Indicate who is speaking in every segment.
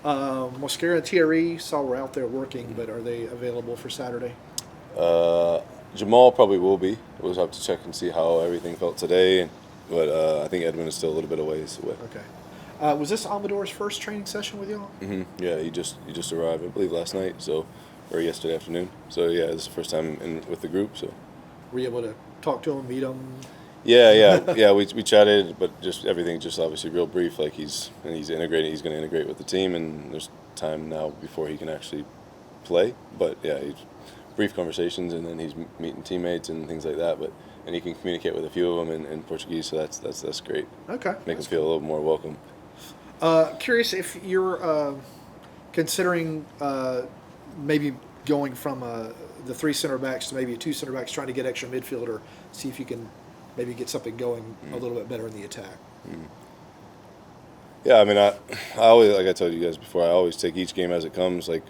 Speaker 1: Mosquera and TRE saw we're out there working, but are they available for Saturday?
Speaker 2: Uh, Jamal probably will be. We'll have to check and see how everything felt today. But I think Edmund is still a little bit of ways away.
Speaker 1: Okay. Was this Amador's first training session with y'all?
Speaker 2: Yeah, he just arrived, I believe, last night. So, or yesterday afternoon. So yeah, this is the first time with the group. So.
Speaker 1: Were you able to talk to him, meet him?
Speaker 2: Yeah. We chatted, but just everything just obviously real brief. Like he's integrating. He's going to integrate with the team, and there's time now before he can actually play. But yeah, he's brief conversations, and then he's meeting teammates and things like that. And he can communicate with a few of them in Portuguese, so that's great.
Speaker 1: Okay.
Speaker 2: Make him feel a little more welcome.
Speaker 1: Curious if you're considering maybe going from the three center backs to maybe a two center backs, trying to get extra midfielder, see if you can maybe get something going a little bit better in the attack.
Speaker 2: Yeah, I mean, I always, like I told you guys before, I always take each game as it comes. Like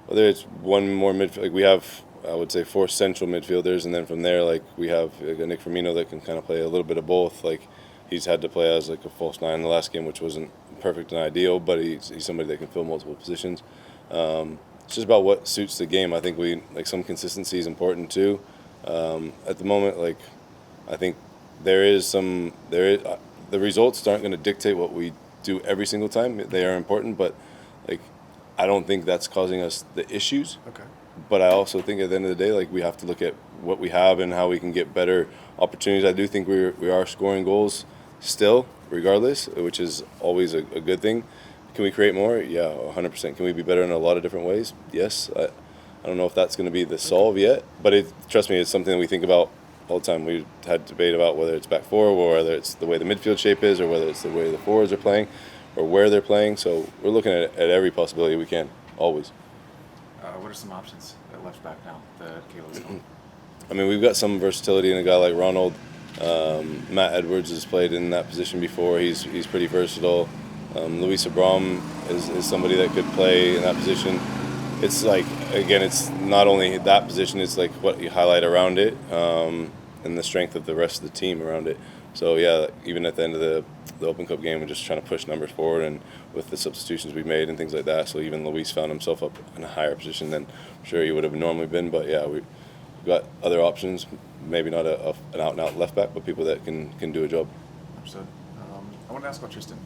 Speaker 2: whether it's one more midfield, like we have, I would say 4 central midfielders, and then from there, like we have like a Nick Firmino that can kind of play a little bit of both. Like he's had to play as like a false 9 in the last game, which wasn't perfect and ideal, but he's somebody that can fill multiple positions. It's just about what suits the game. I think we like some consistency is important too. At the moment, like I think the results aren't going to dictate what we do every single time. They are important, but like I don't think that's causing us the issues.
Speaker 1: Okay.
Speaker 2: But I also think at the end of the day, like we have to look at what we have and how we can get better opportunities. I do think we are scoring goals still, regardless, which is always a good thing. Can we create more? Yeah, 100%. Can we be better in a lot of different ways? Yes. I don't know if that's going to be the solve yet, but trust me, it's something that we think about all the time. We've had debate about whether it's back four, or whether it's the way the midfield shape is, or whether it's the way the forwards are playing, or where they're playing. So we're looking at every possibility we can, always.
Speaker 3: What are some options at left back now that Caleb's on?
Speaker 2: I mean, we've got some versatility in a guy like Ronald. Matt Edwards has played in that position before. He's pretty versatile. Luis Abram is somebody that could play in that position. It's like, again, it's not only that position, it's like what you highlight around it, and the strength of the rest of the team around it. So yeah, even at the end of the Open Cup game, we're just trying to push numbers forward, and with the substitutions we've made and things like that. So even Luis found himself up in a higher position than I'm sure he would have normally been. But yeah, we've got other options. Maybe not an out-and-out left back, but people that can do a job.
Speaker 3: Understood. I want to ask about Tristan.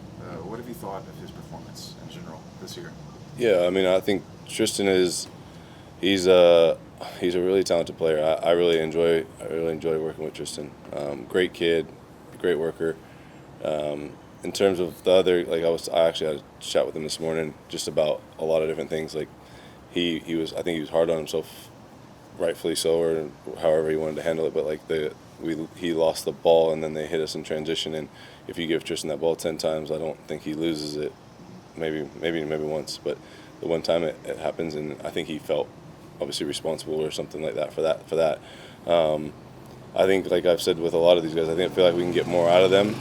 Speaker 3: What have you thought of his performance in general this year?
Speaker 2: Yeah, I mean, I think Tristan he's a really talented player. I really enjoy working with Tristan. Great kid, great worker. In terms of the other, like I actually had a chat with him this morning just about a lot of different things. Like I think he was hard on himself, rightfully so, or however he wanted to handle it. But like he lost the ball and then they hit us in transition. And if you give Tristan that ball 10 times, I don't think he loses it. Maybe once, but the one time it happens, and I think he felt obviously responsible or something like that for that. I think, like I've said with a lot of these guys, I feel like we can get more out of them.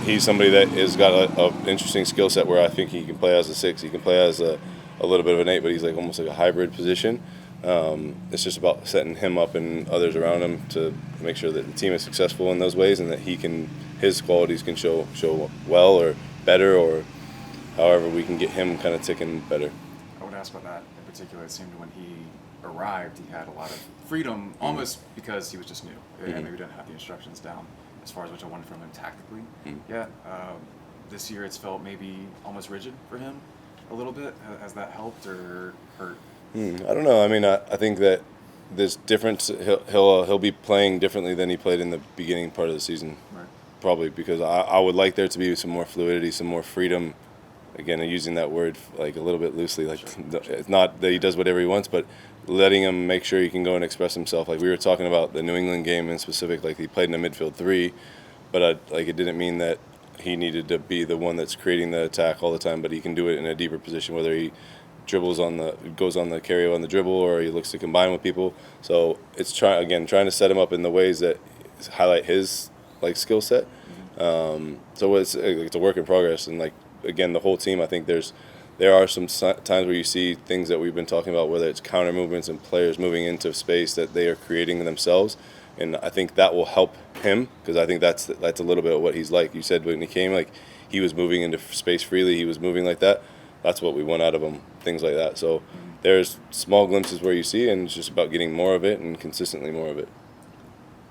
Speaker 2: He's somebody that has got an interesting skill set where I think he can play as a 6. He can play as a little bit of an 8, but he's like almost like a hybrid position. It's just about setting him up and others around him to make sure that the team is successful in those ways, and that his qualities can show well or better, or however we can get him kind of ticking better.
Speaker 3: I would ask about that in particular. It seemed when he arrived, he had a lot of freedom, almost because he was just new and maybe didn't have the instructions down as far as what I wanted from him tactically. Yeah, this year it's felt maybe almost rigid for him a little bit. Has that helped or hurt?
Speaker 2: I don't know. I mean, I think that there's difference. He'll be playing differently than he played in the beginning part of the season,
Speaker 3: Right.
Speaker 2: Probably because I would like there to be some more fluidity, some more freedom. Again, using that word like a little bit loosely, like it's not that he does whatever he wants, but letting him make sure he can go and express himself. Like we were talking about the New England game in specific, like he played in a midfield 3, but like it didn't mean that he needed to be the one that's creating the attack all the time, but he can do it in a deeper position, whether he goes on the carry on the dribble, or he looks to combine with people. So it's trying to set him up in the ways that highlight his like skill set. So it's a work in progress, and like again, the whole team. I think there are some times where you see things that we've been talking about, whether it's counter movements and players moving into space that they are creating themselves, and I think that will help him, because I think that's a little bit of what he's like. You said when he came, like he was moving into space freely, he was moving like that. that's what we want out of him, things like that. So there's small glimpses where you see, and it's just about getting more of it and consistently more of it.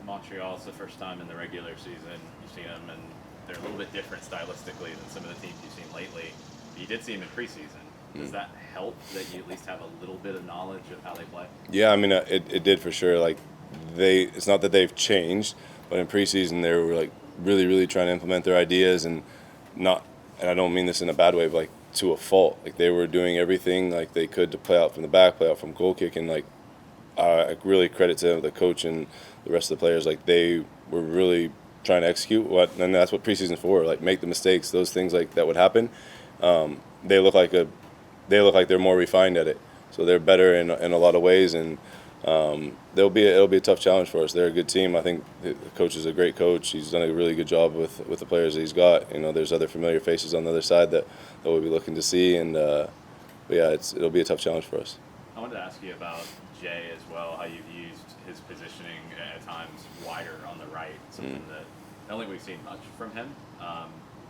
Speaker 4: Montreal is the first time in the regular season you've seen them, and they're a little bit different stylistically than some of the teams you've seen lately. But you did see them in preseason. Does that help that you at least have a little bit of knowledge of how they play?
Speaker 2: Yeah, I mean, it did for sure. Like, it's not that they've changed, but in preseason they were like really trying to implement their ideas, and I don't mean this in a bad way, but like to a fault. Like, they were doing everything like they could to play out from the back, play out from goal kick, and like I really credit to the coach and the rest of the players. Like, they were really trying to execute and that's what preseason's for. Like, make the mistakes, those things like that would happen. They look like they're more refined at it, so they're better in a lot of ways, and it'll be a tough challenge for us. They're a good team. I think the coach is a great coach. He's done a really good job with the players that he's got. You know, there's other familiar faces on the other side that we'll be looking to see, and but yeah, it'll be a tough challenge for us.
Speaker 4: I wanted to ask you about Jay as well, how you've used his positioning at times wider on the right, something that I don't think we've seen much from him.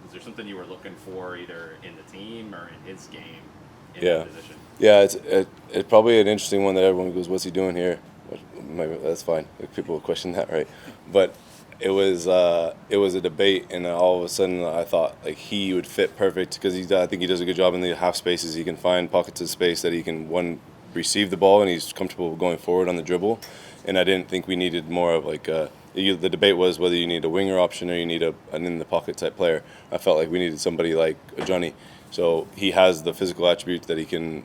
Speaker 4: Is there something you were looking for either in the team or in his game in that position? Yeah,
Speaker 2: it's probably an interesting one that everyone goes, "What's he doing here?" Maybe that's fine. People will question that, right? But it was a debate, and all of a sudden I thought like he would fit perfect because I think he does a good job in the half spaces. He can find pockets of space that he can receive the ball, and he's comfortable going forward on the dribble. And I didn't think we needed more of like the debate was whether you need a winger option or you need an in the pocket type player. I felt like we needed somebody like Johnny. So he has the physical attributes that he can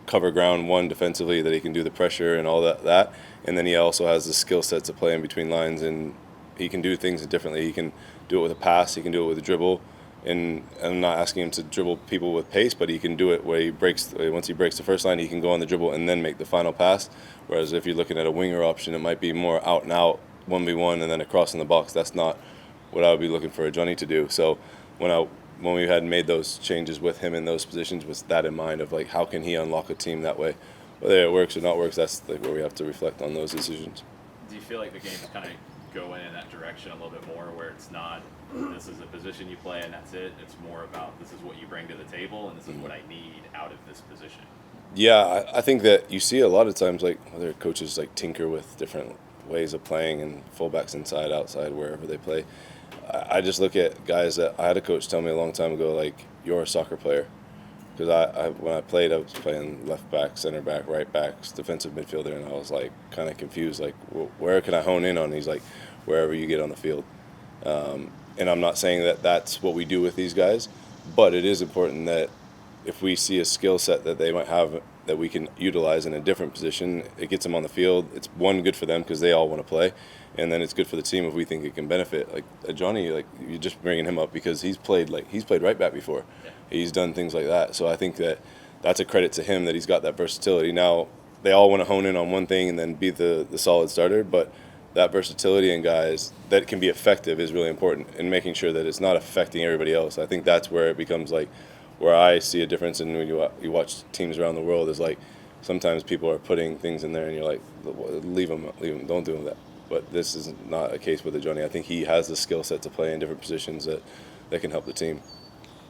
Speaker 2: cover ground defensively, that he can do the pressure and all that, and then he also has the skill set to play in between lines, and he can do things differently. He can do it with a pass, he can do it with a dribble, and I'm not asking him to dribble people with pace, but he can do it where once he breaks the first line, he can go on the dribble and then make the final pass. Whereas if you're looking at a winger option, it might be more out and out 1v1 and then across in the box. That's not what I would be looking for a Johnny to do. So when we had made those changes with him in those positions, was that in mind of like how can he unlock a team that way? Whether it works or not works, that's like where we have to reflect on those decisions.
Speaker 4: Do you feel like the game's kind of going in that direction a little bit more, where it's not this is a position you play and that's it? It's more about this is what you bring to the table and this is what I need out of this position. Yeah,
Speaker 2: I think that you see a lot of times like other coaches like tinker with different ways of playing and fullbacks inside, outside, wherever they play. I just look at guys that I had a coach tell me a long time ago, like, you're a soccer player. Because when I played, I was playing left back, center back, right back, defensive midfielder, and I was like kind of confused, like, where can I hone in on? And he's like, wherever you get on the field. And I'm not saying that that's what we do with these guys, but it is important that if we see a skill set that they might have that we can utilize in a different position, it gets them on the field. It's good for them because they all want to play, and then it's good for the team if we think it can benefit. Like Johnny, like you're just bringing him up because he's played right back before. Yeah. He's done things like that. So I think that's a credit to him that he's got that versatility. Now they all want to hone in on one thing and then be the solid starter, but that versatility in guys that can be effective is really important, and making sure that it's not affecting everybody else. I think that's where it becomes like where I see a difference in when you watch teams around the world is like sometimes people are putting things in there and you're like, leave them, don't do that. But this is not a case with Johnny. I think he has the skill set to play in different positions that can help the team.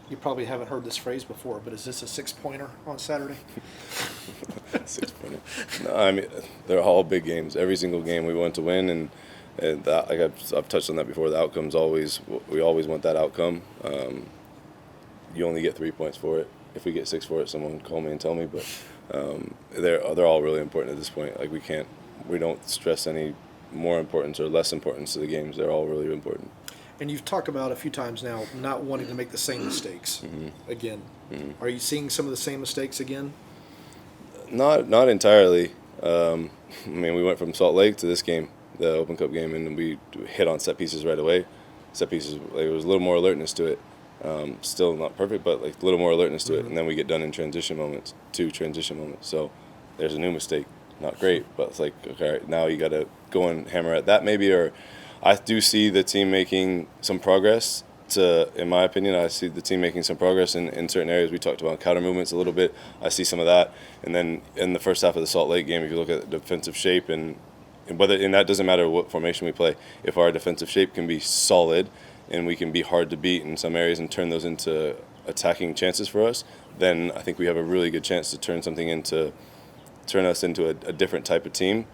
Speaker 1: You probably haven't heard this phrase before, but is this a 6-pointer on Saturday?
Speaker 2: 6-pointer. No, I mean, they're all big games. Every single game we want to win, and that, like I've touched on that before. The outcome's we always want that outcome. You only get 3 points for it. If we get 6 for it, someone call me and tell me. But they're all really important at this point. Like we don't stress any more importance or less importance to the games. They're all really important.
Speaker 1: And you've talked about a few times now not wanting to make the same mistakes again. Mm-hmm. Are you seeing some of the same mistakes again?
Speaker 2: Not entirely. I mean, we went from Salt Lake to this game, the Open Cup game, and we hit on set pieces right away. Set pieces, there was a little more alertness to it. Still not perfect, but like a little more alertness to it. And then we get done in transition moments. So there's a new mistake. Not great, but it's like, okay, now you got to go and hammer at that maybe. Or I do see the team making some progress. In my opinion, I see the team making some progress in certain areas. We talked about counter movements a little bit. I see some of that. And then in the first half of the Salt Lake game, if you look at the defensive shape and that doesn't matter what formation we play. If our defensive shape can be solid and we can be hard to beat in some areas and turn those into attacking chances for us, then I think we have a really good chance to turn us into a different type of team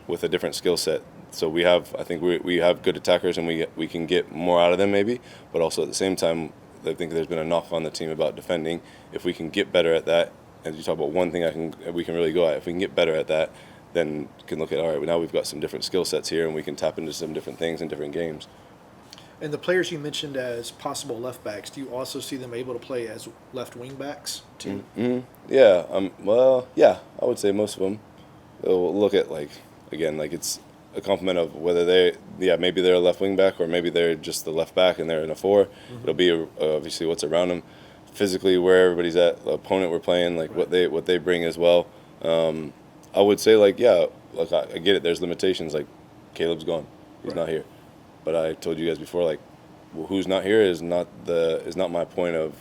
Speaker 2: with a different skill set. So I think we have good attackers, and we can get more out of them maybe, but also at the same time, I think there's been a knock on the team about defending. If we can get better at that, as you talk about one thing we can really go at, if we can get better at that, then we can look at, all right, now we've got some different skill sets here, and we can tap into some different things in different games.
Speaker 1: And the players you mentioned as possible left backs, do you also see them able to play as left wing backs too?
Speaker 2: Mm-hmm. Yeah. Well, yeah. I would say most of them. They'll look at it's a complement of whether maybe they're a left wing back, or maybe they're just the left back and they're in a 4. Mm-hmm. It'll be obviously what's around them, physically where everybody's at, the opponent we're playing, like right. what they bring as well. I would say I get it. There's limitations. Like Caleb's gone. He's not here. But I told you guys before, who's not here is not my point of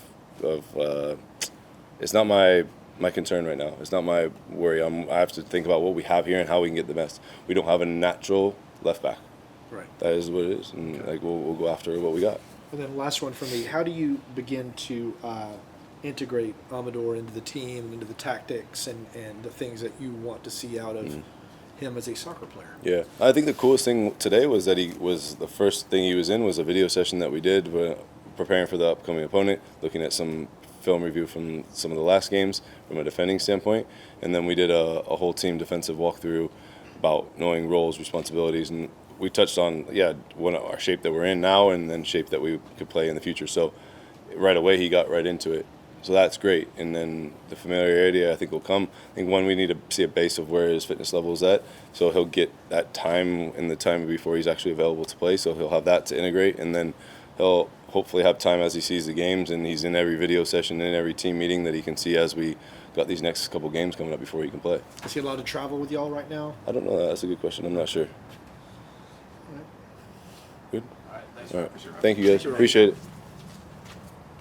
Speaker 2: it's not my concern right now. It's not my worry. I have to think about what we have here and how we can get the best. We don't have a natural left back.
Speaker 1: Right. That
Speaker 2: is what it is, and we'll go after what we got.
Speaker 1: And then last one for me: how do you begin to integrate Amador into the team, into the tactics, and the things that you want to see out of him as a soccer player?
Speaker 2: Yeah, I think the coolest thing today was that the first thing he was in was a video session that we did preparing for the upcoming opponent, looking at some film review from some of the last games from a defending standpoint, and then we did a whole team defensive walkthrough about knowing roles, responsibilities, and we touched on our shape that we're in now, and then shape that we could play in the future. So right away he got right into it. So that's great. And then the familiarity, I think, will come. I think we need to see a base of where his fitness level is at. So he'll get that time in the time before he's actually available to play. So he'll have that to integrate. And then he'll hopefully have time as he sees the games. And he's in every video session, in every team meeting that he can see as we got these next couple games coming up before he can play.
Speaker 1: Is he allowed to travel with y'all right now?
Speaker 2: I don't know that. That's a good question. I'm not sure.
Speaker 1: All right.
Speaker 2: Good?
Speaker 3: All right, thanks.
Speaker 2: All right. Thank you, guys. Appreciate it.